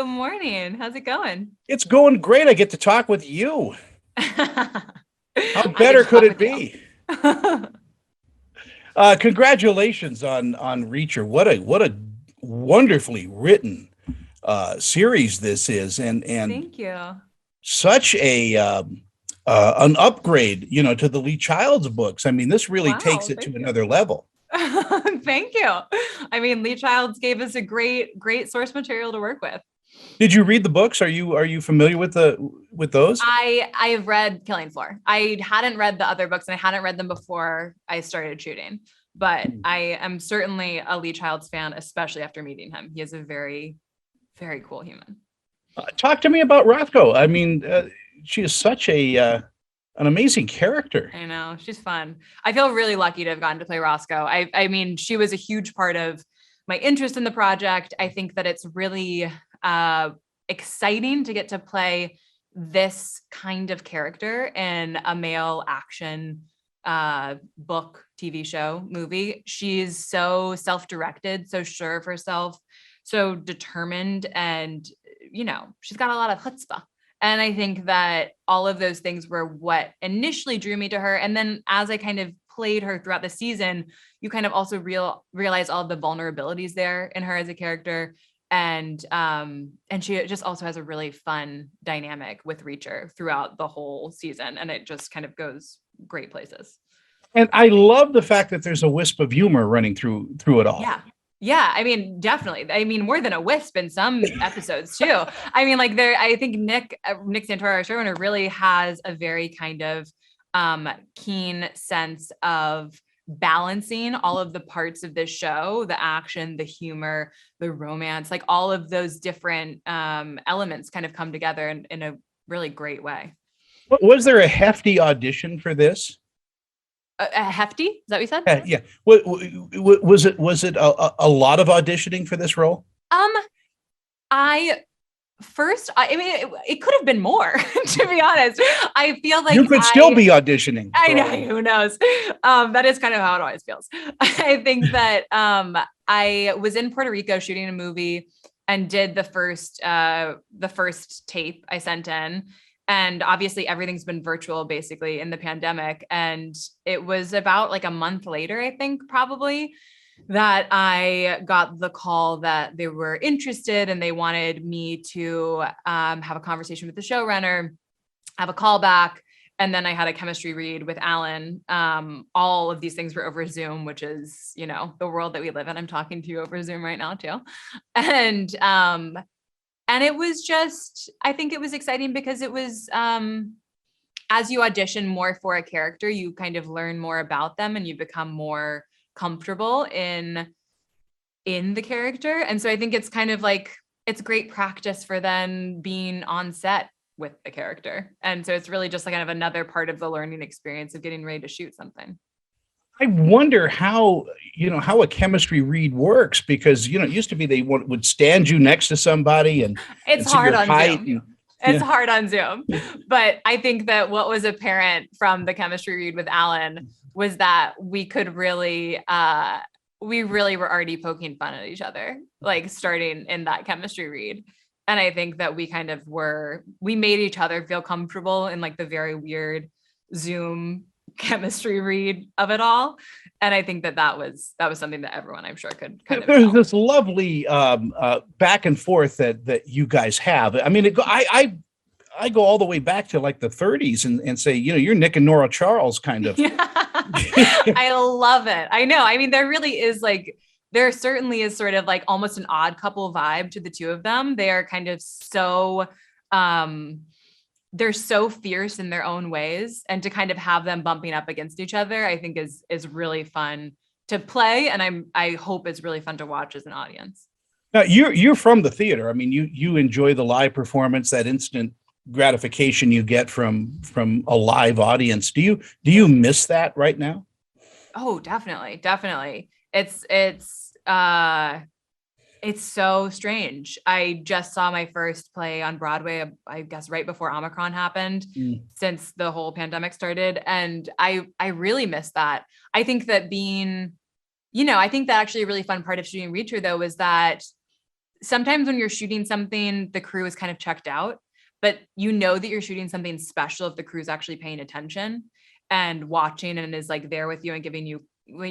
Good morning. How's it going? It's going great. I get to talk with you. How I get better to could talk it with you. be? Congratulations on Reacher. What a wonderfully written series this is, and Thank you. such a an upgrade, to the Lee Child's books. I mean, this really takes Wow, it to thank you. another level. Thank you. I mean, Lee Childs gave us a great source material to work with. Did you read the books? Are you familiar with those? I have read Killing Floor. I hadn't read the other books and I hadn't read them before I started shooting, but I am certainly a Lee Childs fan, especially after meeting him. He is a very cool human. Talk to me about Rothko. I mean, she is such a an amazing character. I know she's fun. I feel really lucky to have gotten to play Roscoe. I mean, she was a huge part of my interest in the project. I think that it's really uh, exciting to get to play this kind of character in a male action book, TV show, movie. She's so self-directed, so sure of herself, so determined, and she's got a lot of chutzpah. And I think that all of those things were what initially drew me to her. And then as I kind of played her throughout the season, you kind of also realize all of the vulnerabilities there in her as a character. And she just also has a really fun dynamic with Reacher throughout the whole season. And it just kind of goes great places. And I love the fact that there's a wisp of humor running through it all. Yeah. Yeah, I mean, definitely. I mean, more than a wisp in some episodes too. I mean, like I think Nick Santora, our showrunner, really has a very kind of keen sense of balancing all of the parts of this show, the action, the humor, the romance, like all of those different elements kind of come together in a really great way. Was there a hefty audition for this? A hefty? Is that what you said? Yeah. Was it a lot of auditioning for this role? Um, I first, I mean, it could have been more, to be honest. I feel like You could still be auditioning. I know, who knows? That is kind of how it always feels. I think that I was in Puerto Rico shooting a movie and did the first tape I sent in. And obviously everything's been virtual basically in the pandemic. And it was about like a month later, I think, probably, that I got the call that they were interested and they wanted me to have a conversation with the showrunner, have a call back. And then I had a chemistry read with Alan. All of these things were over Zoom, which is, the world that we live in. I'm talking to you over Zoom right now too. And and it was just, I think it was exciting because it was, as you audition more for a character, you kind of learn more about them and you become more comfortable in the character. And so I think it's kind of like, it's great practice for then being on set with the character. And so it's really just like kind of another part of the learning experience of getting ready to shoot something. I wonder how a chemistry read works because it used to be they would stand you next to somebody and It's see hard your on height. Zoom. And, It's yeah. hard on Zoom. But I think that what was apparent from the chemistry read with Alan was that we really were already poking fun at each other, like starting in that chemistry read. And I think that we made each other feel comfortable in like the very weird Zoom chemistry read of it all. And I think that was something that everyone, I'm sure, could kind of There's tell. this lovely back and forth that you guys have. I mean, I go all the way back to like the 30s and say, you're Nick and Nora Charles kind of. Yeah. I love it. I know. I mean, there certainly is sort of like almost an odd couple vibe to the two of them. They are kind of um, they're so fierce in their own ways, and to kind of have them bumping up against each other, I think is really fun to play. And I hope it's really fun to watch as an audience. Now you're from the theater. I mean, you enjoy the live performance, that instant gratification you get from a live audience. Do you miss that right now? Oh, definitely. Definitely. It's so strange. I just saw my first play on Broadway, I guess right before Omicron happened, Mm. since the whole pandemic started. And I really miss that. I think that I think that actually a really fun part of shooting Reacher though was that sometimes when you're shooting something, the crew is kind of checked out, but you know that you're shooting something special if the crew's actually paying attention and watching and is like there with you and giving you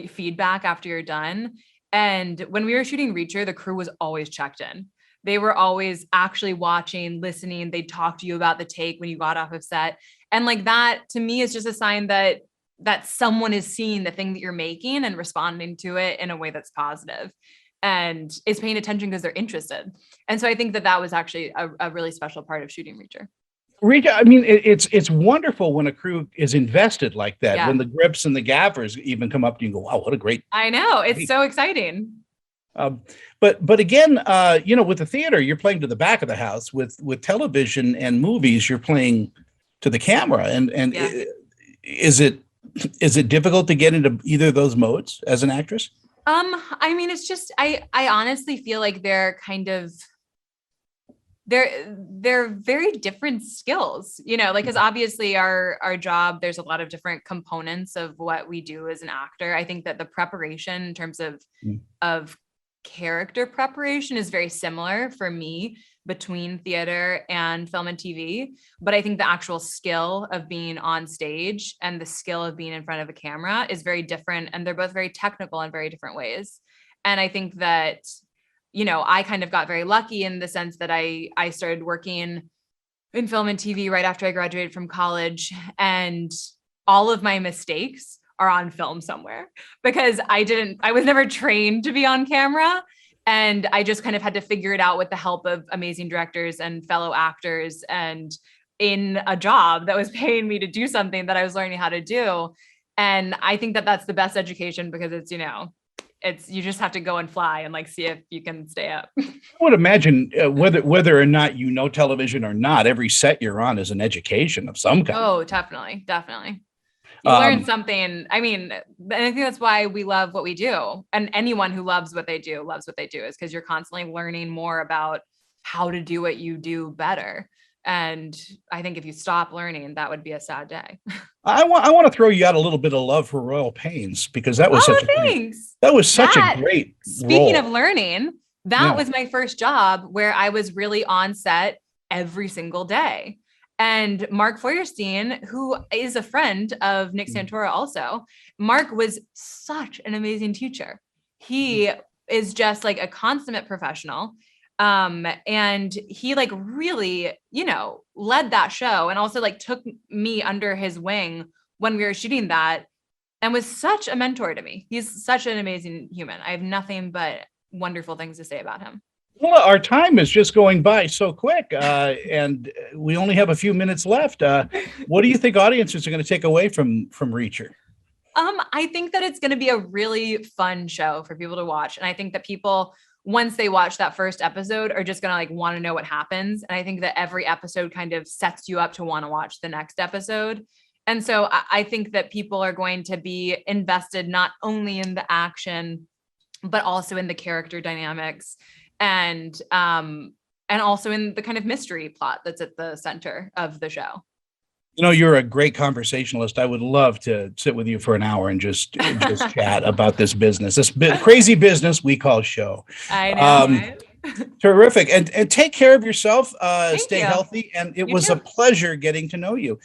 feedback after you're done. And when we were shooting Reacher, the crew was always checked in. They were always actually watching, listening. They'd talk to you about the take when you got off of set. And like that to me is just a sign that someone is seeing the thing that you're making and responding to it in a way that's positive and is paying attention because they're interested. And so I think that was actually a really special part of shooting Reacher. Rita, I mean, it's wonderful when a crew is invested like that, Yeah. when the grips and the gaffers even come up to you and go, wow, what a great. I know. It's so exciting. But again, with the theater, you're playing to the back of the house. With television and movies, you're playing to the camera. And Yeah. Is it difficult to get into either of those modes as an actress? I mean, it's just, I honestly feel like they're very different skills, like, because obviously our job, there's a lot of different components of what we do as an actor. I think that the preparation in terms of character preparation is very similar for me between theater and film and TV. But I think the actual skill of being on stage and the skill of being in front of a camera is very different. And they're both very technical in very different ways. And I think that, I kind of got very lucky in the sense that I started working in film and TV right after I graduated from college, and all of my mistakes are on film somewhere because I was never trained to be on camera. And I just kind of had to figure it out with the help of amazing directors and fellow actors, and in a job that was paying me to do something that I was learning how to do. And I think that that's the best education because it's, you just have to go and fly and like see if you can stay up. I would imagine whether or not television or not, every set you're on is an education of some kind. Oh, definitely. You learn something. I mean, and I think that's why we love what we do. And anyone who loves what they do is because you're constantly learning more about how to do what you do better. And I think if you stop learning, that would be a sad day. I want to throw you out a little bit of love for Royal Pains because that was such a great Speaking role. of learning, that was my first job where I was really on set every single day. And Mark Feuerstein, who is a friend of Nick Santora also, Mark was such an amazing teacher. He is just like a consummate professional. And he like really, led that show and also like took me under his wing when we were shooting that and was such a mentor to me. He's such an amazing human. I have nothing but wonderful things to say about him. Well, our time is just going by so quick, and we only have a few minutes left. What do you think audiences are going to take away from Reacher? I think that it's going to be a really fun show for people to watch. And I think that people, once they watch that first episode, are just going to like want to know what happens. And I think that every episode kind of sets you up to want to watch the next episode. And so I think that people are going to be invested not only in the action, but also in the character dynamics and also in the kind of mystery plot that's at the center of the show. You're a great conversationalist. I would love to sit with you for an hour and just chat about this business, crazy business we call show. I know. Right? Terrific. And take care of yourself. Stay you. healthy. And it You was too. a pleasure getting to know you.